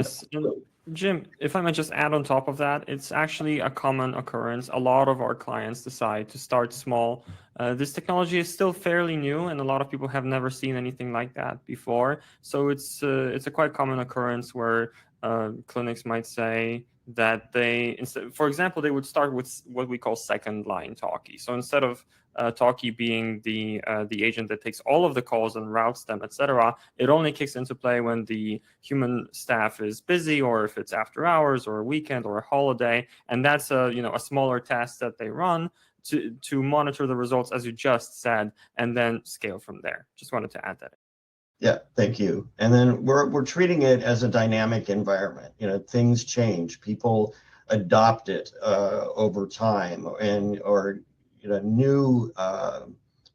Yes, and Jim, if I might just add on top of that, it's actually a common occurrence. A lot of our clients decide to start small. This technology is still fairly new, and a lot of people have never seen anything like that before. So it's a quite common occurrence where clinics might say that for example, they would start with what we call second line Talkie. So instead of Talkie being the agent that takes all of the calls and routes them, etc., it only kicks into play when the human staff is busy, or if it's after hours, or a weekend, or a holiday, and that's a smaller test that they run to monitor the results, as you just said, and then scale from there. Just wanted to add that. Yeah, thank you. And then we're treating it as a dynamic environment. Things change. People adopt it over time, or new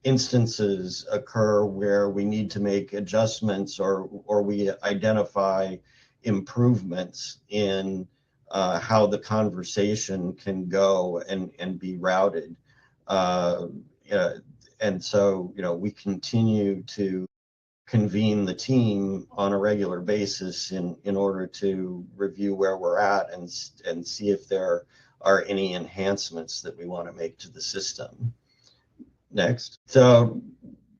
instances occur where we need to make adjustments, or we identify improvements in how the conversation can go and be routed. And so, we continue to convene the team on a regular basis in order to review where we're at and see if there are any enhancements that we want to make to the system. Next. So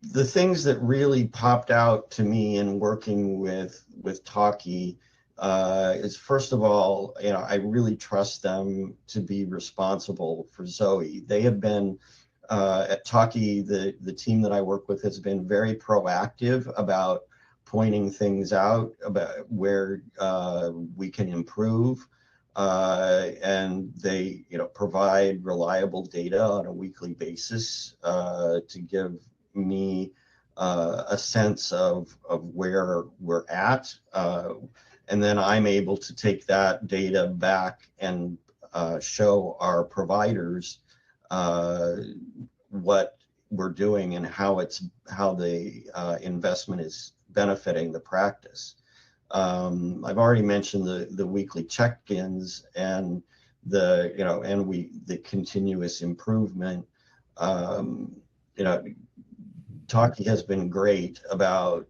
the things that really popped out to me in working with Talkie is, first of all, I really trust them to be responsible for Zoe. They have been at Talkie, the team that I work with has been very proactive about pointing things out about where we can improve, and they provide reliable data on a weekly basis to give me a sense of where we're at, and then I'm able to take that data back and show our providers what we're doing and how the investment is benefiting the practice. I've already mentioned the weekly check-ins and the continuous improvement. Talkie has been great about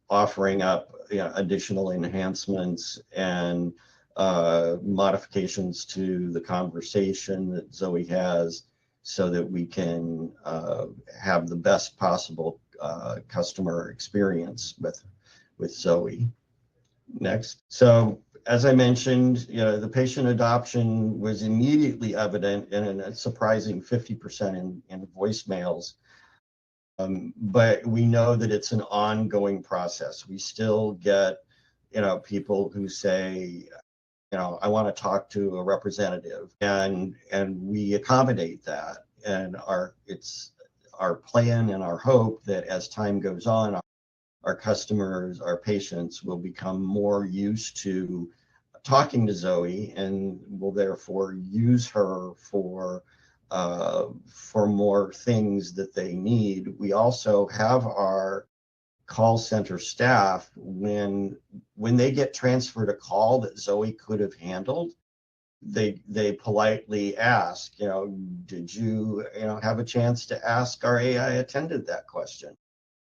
offering up additional enhancements and modifications to the conversation that Zoe has, so that we can have the best possible customer experience with Zoe. Next. So as I mentioned, the patient adoption was immediately evident in a surprising 50% in voicemails. But we know that it's an ongoing process. We still get, people who say, I want to talk to a representative, and we accommodate that. And it's our plan and our hope that as time goes on, our customers, our patients will become more used to talking to Zoe and will therefore use her for more things that they need. We also have our call center staff, when they get transferred a call that Zoe could have handled, they politely ask, did you have a chance to ask our AI attendant that question,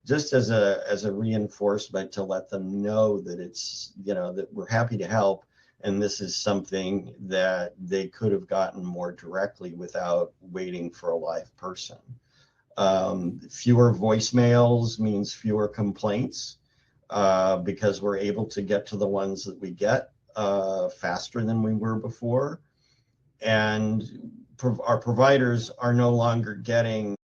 just as a reinforcement to let them know that it's that we're happy to help, and this is something that they could have gotten more directly without waiting for a live person. Fewer voicemails means fewer complaints, because we're able to get to the ones that we get faster than we were before. And our providers are no longer getting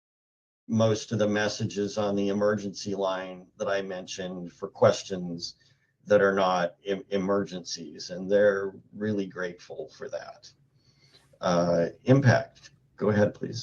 most of the messages on the emergency line that I mentioned for questions that are not emergencies, and they're really grateful for that. Impact. Go ahead, please.